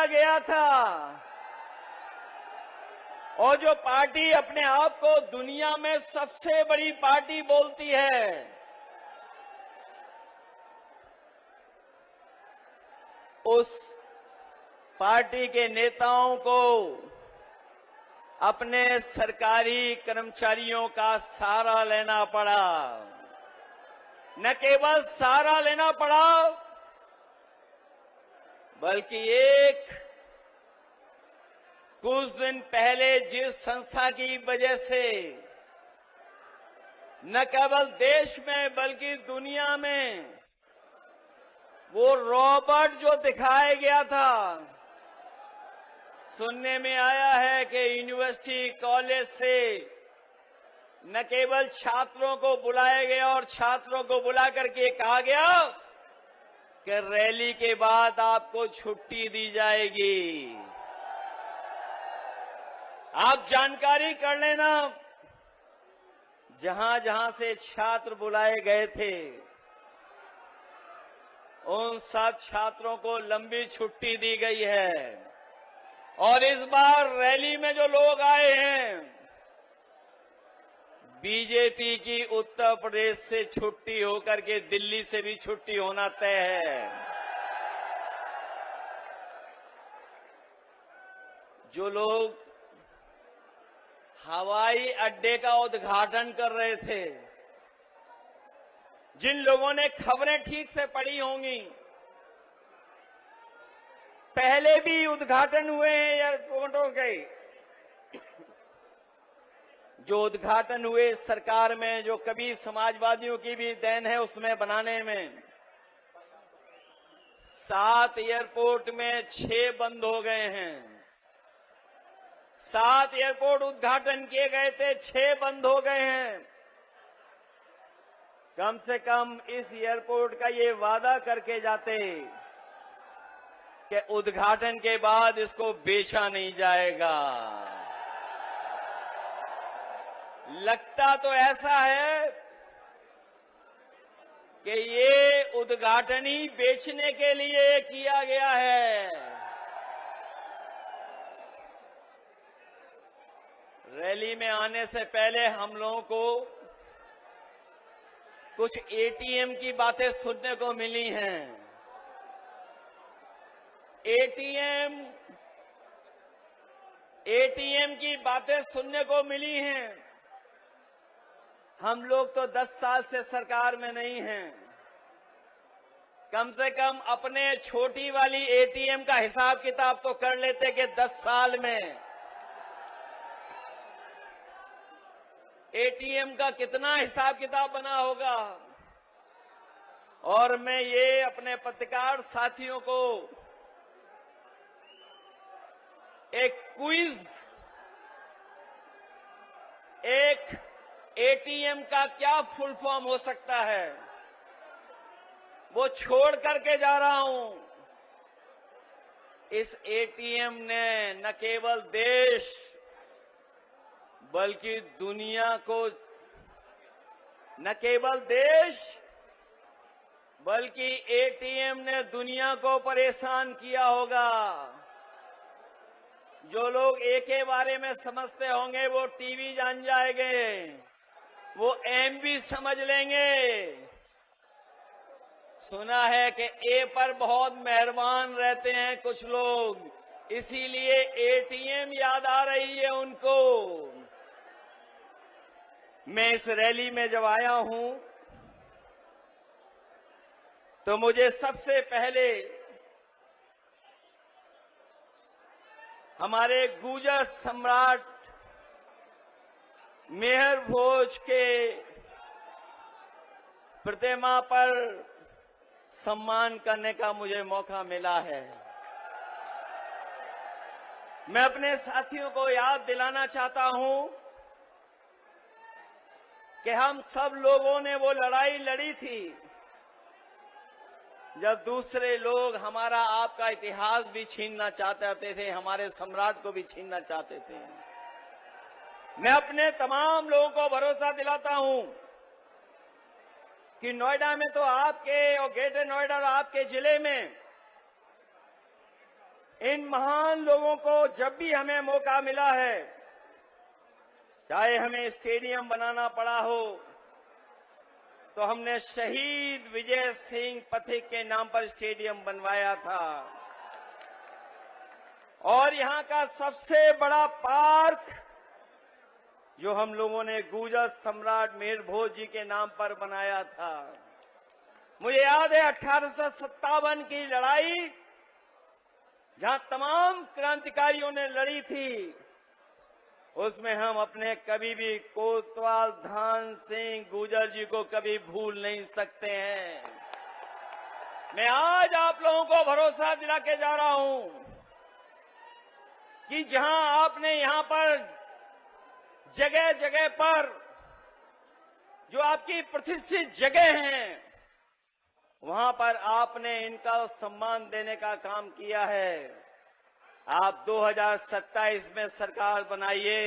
किया गया था। और जो पार्टी अपने आप को दुनिया में सबसे बड़ी पार्टी बोलती है, उस पार्टी के नेताओं को अपने सरकारी कर्मचारियों का सहारा लेना पड़ा। न केवल सहारा लेना पड़ा, बल्कि कुछ दिन पहले जिस संस्था की वजह से न केवल देश में बल्कि दुनिया में वो रोबोट जो दिखाया गया था, सुनने में आया है कि यूनिवर्सिटी कॉलेज से न केवल छात्रों को बुलाया गया और छात्रों को बुला करके कहा गया कि रैली के बाद आपको छुट्टी दी जाएगी। आप जानकारी कर लेना, जहां जहां से छात्र बुलाए गए थे उन सब छात्रों को लंबी छुट्टी दी गई है। और इस बार रैली में जो लोग आए हैं, बीजेपी की उत्तर प्रदेश से छुट्टी होकर के दिल्ली से भी छुट्टी होना तय है। जो लोग हवाई अड्डे का उद्घाटन कर रहे थे, जिन लोगों ने खबरें ठीक से पढ़ी होंगी, पहले भी उद्घाटन हुए हैं एयरपोर्टों के, जो उद्घाटन हुए सरकार में, जो कभी समाजवादियों की भी देन है उसमें बनाने में, 7 एयरपोर्ट में 6 बंद हो गए हैं। 7 एयरपोर्ट उद्घाटन किए गए थे, 6 बंद हो गए हैं। कम से कम इस एयरपोर्ट का ये वादा करके जाते कि उद्घाटन के बाद इसको बेचा नहीं जाएगा। लगता तो ऐसा है कि ये उद्घाटन ही बेचने के लिए किया गया है। रैली में आने से पहले हम लोगों को कुछ एटीएम की बातें सुनने को मिली हैं। एटीएम की बातें सुनने को मिली हैं। हम लोग तो 10 साल से सरकार में नहीं हैं। कम से कम अपने छोटी वाली एटीएम का हिसाब किताब तो कर लेते कि 10 साल में एटीएम का कितना हिसाब किताब बना होगा। और मैं ये अपने पत्रकार साथियों को एक क्विज, एक एटीएम का क्या फुल फॉर्म हो सकता है, वो छोड़ करके जा रहा हूं। इस एटीएम ने न केवल देश बल्कि दुनिया को, न केवल देश बल्कि एटीएम ने दुनिया को परेशान किया होगा। जो लोग ए के बारे में समझते होंगे वो टीवी जान जाएंगे, वो एम भी समझ लेंगे। सुना है कि ए पर बहुत मेहरबान रहते हैं कुछ लोग, इसीलिए एटीएम याद आ रही है उनको। मैं इस रैली में जब आया हूं तो मुझे सबसे पहले हमारे गुर्जर सम्राट मेहर भोज के प्रतिमा पर सम्मान करने का मुझे मौका मिला है। मैं अपने साथियों को याद दिलाना चाहता हूं कि हम सब लोगों ने वो लड़ाई लड़ी थी जब दूसरे लोग हमारा आपका इतिहास भी छीनना चाहते थे, हमारे सम्राट को भी छीनना चाहते थे। मैं अपने तमाम लोगों को भरोसा दिलाता हूं कि नोएडा में तो आपके और ग्रेटर नोएडा और आपके जिले में इन महान लोगों को जब भी हमें मौका मिला है, चाहे हमें स्टेडियम बनाना पड़ा हो, तो हमने शहीद विजय सिंह पथिक के नाम पर स्टेडियम बनवाया था। और यहां का सबसे बड़ा पार्क जो हम लोगों ने गुजर सम्राट मीर भोज जी के नाम पर बनाया था। मुझे याद है 1857 की लड़ाई, जहां तमाम क्रांतिकारियों ने लड़ी थी, उसमें हम अपने कभी भी कोतवाल धान सिंह गुर्जर जी को कभी भूल नहीं सकते हैं। मैं आज आप लोगों को भरोसा दिला के जा रहा हूं कि जहां आपने यहां पर जगह जगह पर जो आपकी प्रतिष्ठित जगह हैं, वहां पर आपने इनका सम्मान देने का काम किया है। आप 2027 में सरकार बनाइए,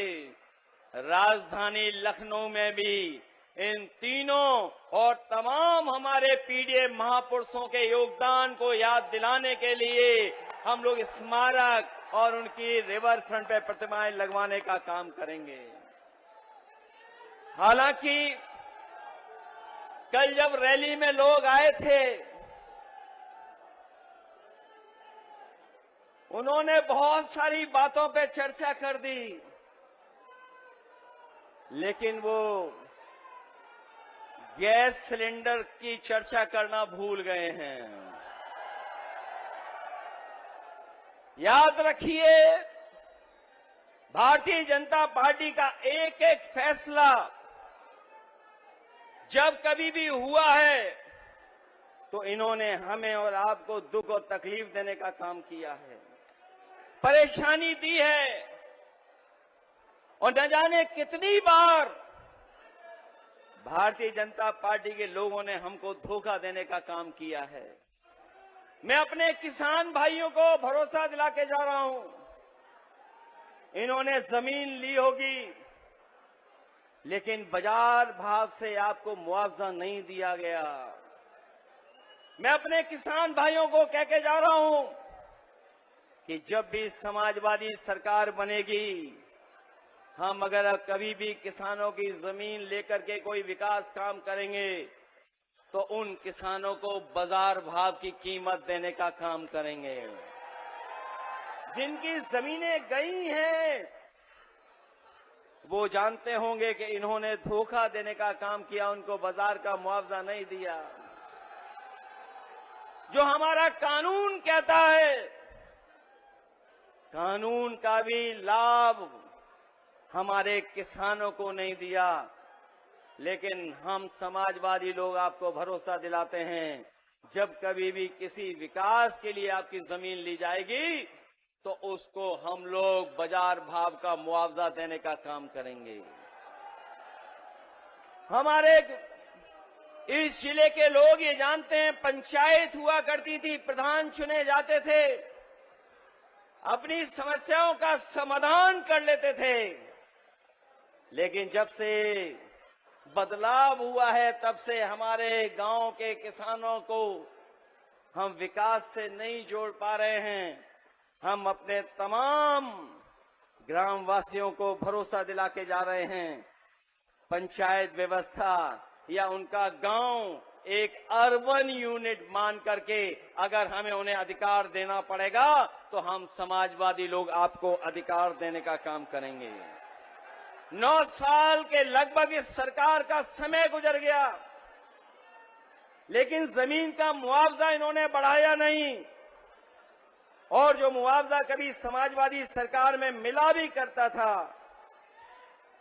राजधानी लखनऊ में भी इन तीनों और तमाम हमारे पीढ़ी महापुरुषों के योगदान को याद दिलाने के लिए हम लोग स्मारक और उनकी रिवर फ्रंट पे प्रतिमाएं लगवाने का काम करेंगे। हालांकि कल जब रैली में लोग आए थे, उन्होंने बहुत सारी बातों पे चर्चा कर दी, लेकिन वो गैस सिलेंडर की चर्चा करना भूल गए हैं। याद रखिए, भारतीय जनता पार्टी का एक एक फैसला जब कभी भी हुआ है तो इन्होंने हमें और आपको दुख और तकलीफ देने का काम किया है, परेशानी दी है, और न जाने कितनी बार भारतीय जनता पार्टी के लोगों ने हमको धोखा देने का काम किया है। मैं अपने किसान भाइयों को भरोसा दिला के जा रहा हूं, इन्होंने जमीन ली होगी, लेकिन बाजार भाव से आपको मुआवजा नहीं दिया गया। मैं अपने किसान भाइयों को कह के जा रहा हूं कि जब भी समाजवादी सरकार बनेगी, हम अगर कभी भी किसानों की जमीन लेकर के कोई विकास काम करेंगे तो उन किसानों को बाजार भाव की कीमत देने का काम करेंगे। जिनकी जमीनें गई हैं, वो जानते होंगे कि इन्होंने धोखा देने का काम किया, उनको बाजार का मुआवजा नहीं दिया। जो हमारा कानून कहता है, कानून का भी लाभ हमारे किसानों को नहीं दिया। लेकिन हम समाजवादी लोग आपको भरोसा दिलाते हैं, जब कभी भी किसी विकास के लिए आपकी जमीन ली जाएगी तो उसको हम लोग बाजार भाव का मुआवजा देने का काम करेंगे। हमारे इस जिले के लोग ये जानते हैं, पंचायत हुआ करती थी, प्रधान चुने जाते थे, अपनी समस्याओं का समाधान कर लेते थे। लेकिन जब से बदलाव हुआ है, तब से हमारे गांव के किसानों को हम विकास से नहीं जोड़ पा रहे हैं। हम अपने तमाम ग्रामवासियों को भरोसा दिला के जा रहे हैं, पंचायत व्यवस्था या उनका गांव एक अर्बन यूनिट मान करके अगर हमें उन्हें अधिकार देना पड़ेगा तो हम समाजवादी लोग आपको अधिकार देने का काम करेंगे। 9 साल के लगभग इस सरकार का समय गुजर गया, लेकिन जमीन का मुआवजा इन्होंने बढ़ाया नहीं, और जो मुआवजा कभी समाजवादी सरकार में मिला भी करता था,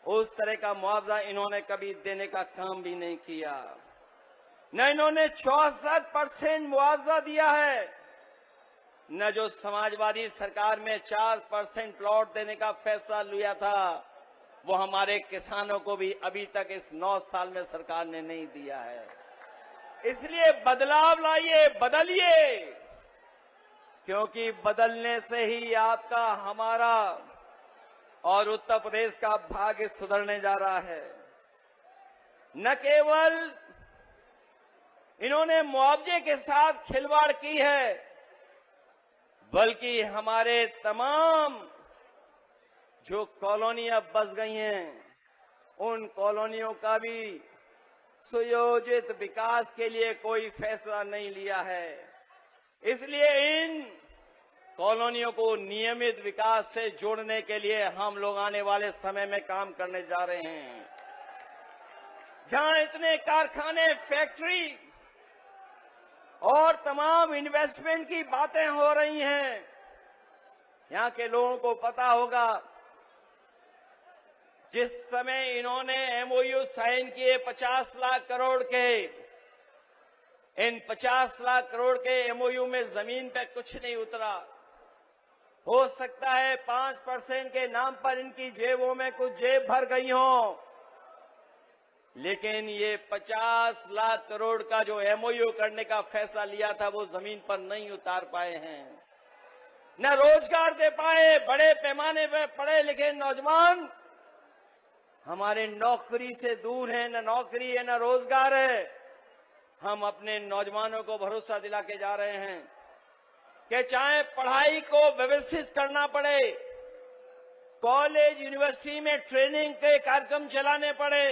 उस तरह का मुआवजा इन्होंने कभी देने का काम भी नहीं किया। न इन्होंने 64% मुआवजा दिया है, न जो समाजवादी सरकार में 4% प्लॉट देने का फैसला लिया था, वो हमारे किसानों को भी अभी तक इस 9 साल में सरकार ने नहीं दिया है। इसलिए बदलाव लाइए, बदलिए, क्योंकि बदलने से ही आपका, हमारा और उत्तर प्रदेश का भाग्य सुधरने जा रहा है। न केवल इन्होंने मुआवजे के साथ खिलवाड़ की है, बल्कि हमारे तमाम जो कॉलोनियां बस गई हैं, उन कॉलोनियों का भी सुयोजित विकास के लिए कोई फैसला नहीं लिया है। इसलिए इन कॉलोनियों को नियमित विकास से जोड़ने के लिए हम लोग आने वाले समय में काम करने जा रहे हैं। जहां इतने कारखाने, फैक्ट्री और तमाम इन्वेस्टमेंट की बातें हो रही हैं, यहां के लोगों को पता होगा जिस समय इन्होंने एमओयू साइन किए 50 लाख करोड़ के, इन 50 लाख करोड़ के एमओयू में जमीन पे कुछ नहीं उतरा। हो सकता है 5% के नाम पर इनकी जेबों में कुछ जेब भर गई हो, लेकिन ये 50 लाख करोड़ का जो एमओयू करने का फैसला लिया था वो जमीन पर नहीं उतार पाए हैं, न रोजगार दे पाए। बड़े पैमाने पर पढ़े लिखे नौजवान हमारे नौकरी से दूर हैं, न नौकरी है न रोजगार है। हम अपने नौजवानों को भरोसा दिला के जा रहे हैं कि चाहे पढ़ाई को व्यवस्थित करना पड़े, कॉलेज यूनिवर्सिटी में ट्रेनिंग के कार्यक्रम चलाने पड़े,